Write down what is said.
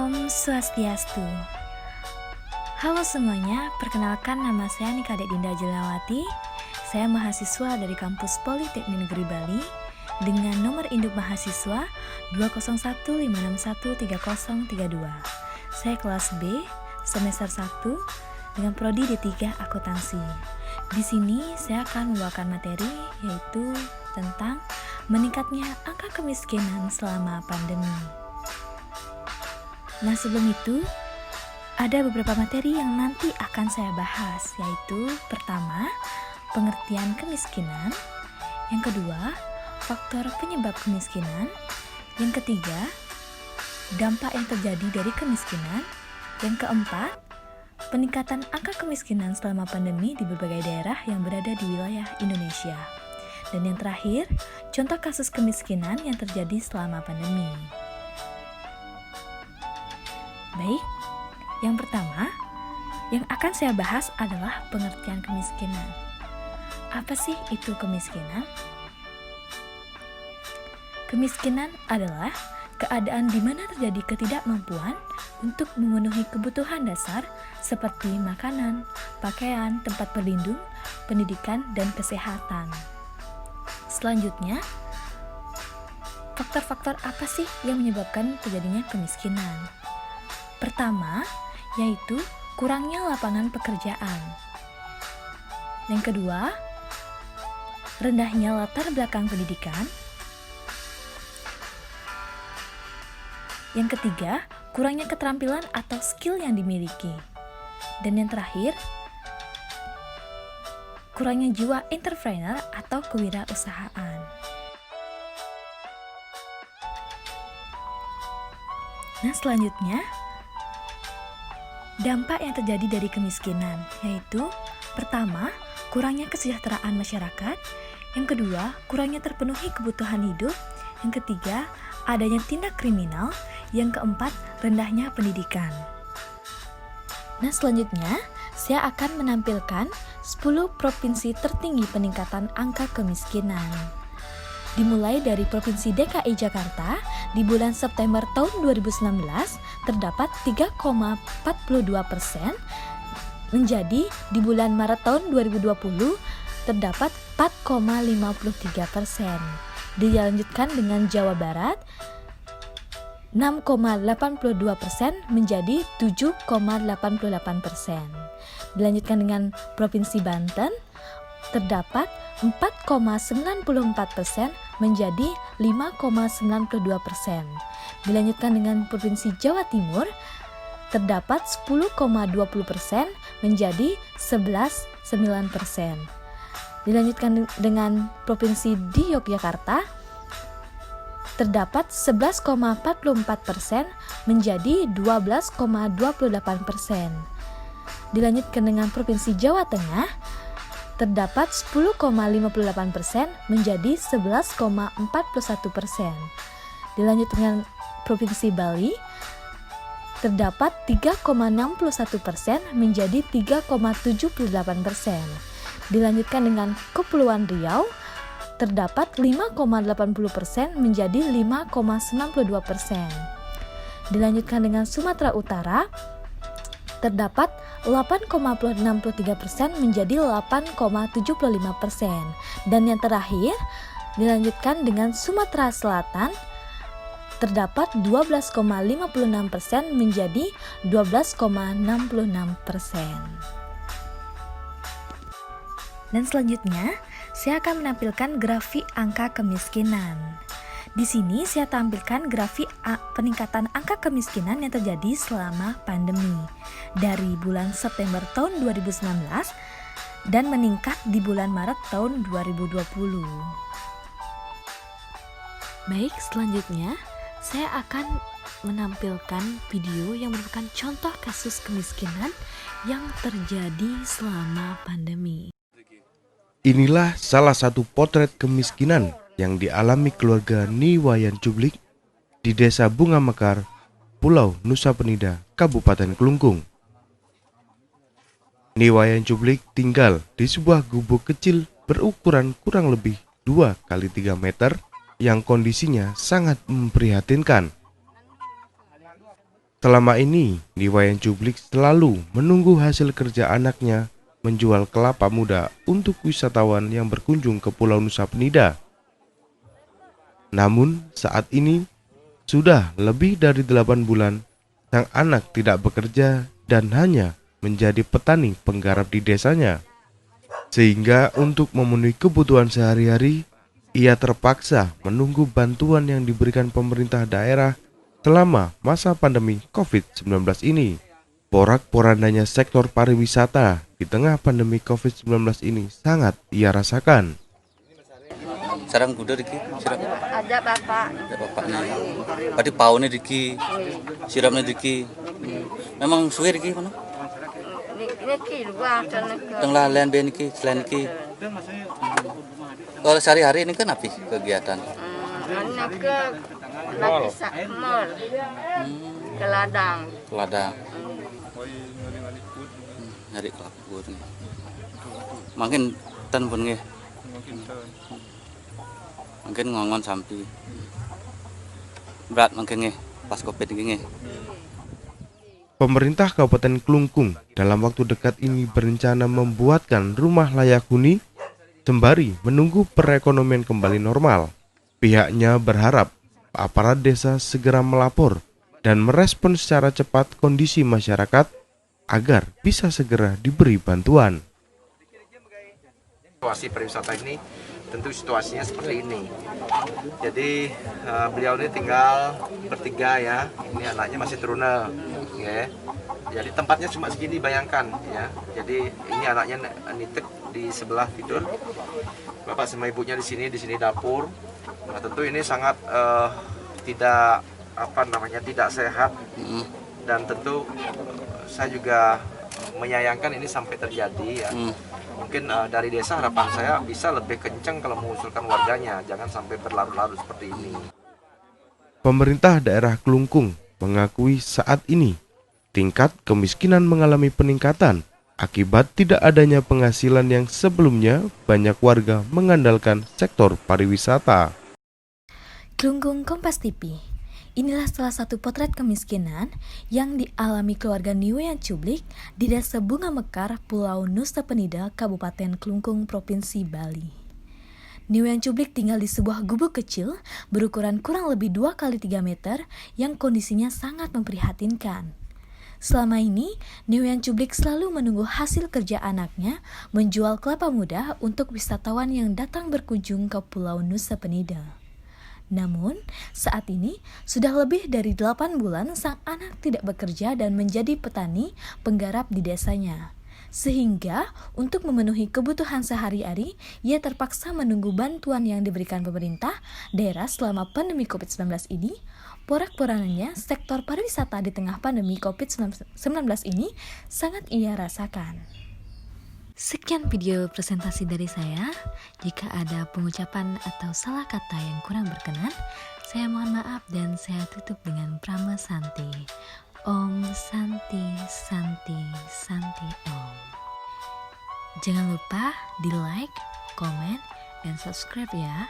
Om Swastiastu. Halo semuanya, perkenalkan nama saya Nikadek Dinda Jelawati. Saya mahasiswa dari kampus Politeknik Negeri Bali dengan nomor induk mahasiswa 20156130332. Saya kelas B, semester 1 dengan prodi D3 Akuntansi. Di sini saya akan membawakan materi yaitu tentang meningkatnya angka kemiskinan selama pandemi. Nah, sebelum itu ada beberapa materi yang nanti akan saya bahas, yaitu pertama, pengertian kemiskinan, yang kedua, faktor penyebab kemiskinan, yang ketiga, dampak yang terjadi dari kemiskinan, yang keempat, peningkatan angka kemiskinan selama pandemi di berbagai daerah yang berada di wilayah Indonesia, dan yang terakhir, contoh kasus kemiskinan yang terjadi selama pandemi. Baik, yang pertama yang akan saya bahas adalah pengertian kemiskinan. Apa sih itu kemiskinan? Kemiskinan adalah keadaan di mana terjadi ketidakmampuan untuk memenuhi kebutuhan dasar seperti makanan, pakaian, tempat berlindung, pendidikan, dan kesehatan. Selanjutnya, faktor-faktor apa sih yang menyebabkan terjadinya kemiskinan? Pertama, yaitu kurangnya lapangan pekerjaan. Yang kedua, rendahnya latar belakang pendidikan. Yang ketiga, kurangnya keterampilan atau skill yang dimiliki. Dan yang terakhir, kurangnya jiwa entrepreneur atau kewirausahaan. Nah, selanjutnya, dampak yang terjadi dari kemiskinan, yaitu pertama, kurangnya kesejahteraan masyarakat, yang kedua, kurangnya terpenuhi kebutuhan hidup, yang ketiga, adanya tindak kriminal, yang keempat, rendahnya pendidikan. Nah, selanjutnya, saya akan menampilkan 10 provinsi tertinggi peningkatan angka kemiskinan. Dimulai dari Provinsi DKI Jakarta, di bulan September tahun 2019 terdapat 3,42%, menjadi di bulan Maret tahun 2020 terdapat 4,53%. Dilanjutkan dengan Jawa Barat 6,82% menjadi 7,88%. Dilanjutkan dengan Provinsi Banten terdapat 4,94% menjadi 5,92%. Dilanjutkan dengan Provinsi Jawa Timur terdapat 10,20% menjadi 11,9%. Dilanjutkan dengan Provinsi di Yogyakarta terdapat 11,44% menjadi 12,28%. Dilanjutkan dengan Provinsi Jawa Tengah terdapat 10,58% menjadi 11,41%. Dilanjut dengan Provinsi Bali terdapat 3,61% menjadi 3,78%. Dilanjutkan dengan Kepulauan Riau terdapat 5,80% menjadi 5,92%. Dilanjutkan dengan Sumatera Utara terdapat 8,63% menjadi 8,75%. Dan yang terakhir, dilanjutkan dengan Sumatera Selatan terdapat 12,56% menjadi 12,66%. Dan selanjutnya, saya akan menampilkan grafik angka kemiskinan. Di sini saya tampilkan grafik peningkatan angka kemiskinan yang terjadi selama pandemi dari bulan September tahun 2019 dan meningkat di bulan Maret tahun 2020. Baik, selanjutnya saya akan menampilkan video yang merupakan contoh kasus kemiskinan yang terjadi selama pandemi. Inilah salah satu potret kemiskinan yang dialami keluarga Niwayan Cublik di Desa Bunga Mekar, Pulau Nusa Penida, Kabupaten Kelungkung. Niwayan Cublik tinggal di sebuah gubuk kecil berukuran kurang lebih 2 kali 3 meter yang kondisinya sangat memprihatinkan. Selama ini, Niwayan Cublik selalu menunggu hasil kerja anaknya menjual kelapa muda untuk wisatawan yang berkunjung ke Pulau Nusa Penida. Namun, saat ini sudah lebih dari 8 bulan, sang anak tidak bekerja dan hanya menjadi petani penggarap di desanya. Sehingga untuk memenuhi kebutuhan sehari-hari, ia terpaksa menunggu bantuan yang diberikan pemerintah daerah selama masa pandemi COVID-19 ini. Porak-porandanya sektor pariwisata di tengah pandemi COVID-19 ini sangat ia rasakan. Sarang kuda diki, siram. Ada bapak. Ada bapaknya. Berarti paunya diki, siramnya diki. Memang suwe diki mana? Niki luar sana ke. Tengah lain ben diki, selain diki. Kalau sehari-hari ini kan apa kegiatan? Anak ke lagi sakmol. Ke ladang. Ladang. Nyari kelapa nih. Makin tan pun nggih. Mungkin ngongon sampai berat mungkin nggih pas Covid ini nggih. Pemerintah Kabupaten Klungkung dalam waktu dekat ini berencana membuatkan rumah layak huni sembari menunggu perekonomian kembali normal. Pihaknya berharap aparat desa segera melapor dan merespon secara cepat kondisi masyarakat agar bisa segera diberi bantuan. Situasi pariwisata ini tentu situasinya seperti ini. Jadi beliau ini tinggal bertiga ya. Ini anaknya masih turuna, ya. Jadi tempatnya cuma segini, bayangkan ya. Jadi ini anaknya nitek di sebelah tidur. Bapak sama ibunya di sini dapur. Nah, tentu ini sangat tidak tidak sehat. Dan tentu saya juga menyayangkan ini sampai terjadi ya. Mungkin dari desa harapan saya bisa lebih kencang kalau mengusulkan warganya, jangan sampai berlarut-larut seperti ini. Pemerintah daerah Klungkung mengakui saat ini tingkat kemiskinan mengalami peningkatan akibat tidak adanya penghasilan yang sebelumnya banyak warga mengandalkan sektor pariwisata. Klungkung Kompas TV. Inilah salah satu potret kemiskinan yang dialami keluarga Niwayan Cublik di Desa Bunga Mekar, Pulau Nusa Penida, Kabupaten Klungkung, Provinsi Bali. Niwayan Cublik tinggal di sebuah gubuk kecil berukuran kurang lebih 2 x 3 meter yang kondisinya sangat memprihatinkan. Selama ini, Niwayan Cublik selalu menunggu hasil kerja anaknya menjual kelapa muda untuk wisatawan yang datang berkunjung ke Pulau Nusa Penida. Namun, saat ini sudah lebih dari 8 bulan sang anak tidak bekerja dan menjadi petani penggarap di desanya. Sehingga, untuk memenuhi kebutuhan sehari-hari, ia terpaksa menunggu bantuan yang diberikan pemerintah daerah selama pandemi COVID-19 ini. Porak-porandanya sektor pariwisata di tengah pandemi COVID-19 ini sangat ia rasakan. Sekian video presentasi dari saya. Jika ada pengucapan atau salah kata yang kurang berkenan, saya mohon maaf dan saya tutup dengan Prama Santi. Om Santi Santi Santi Om. Jangan lupa di like, komen, dan subscribe ya.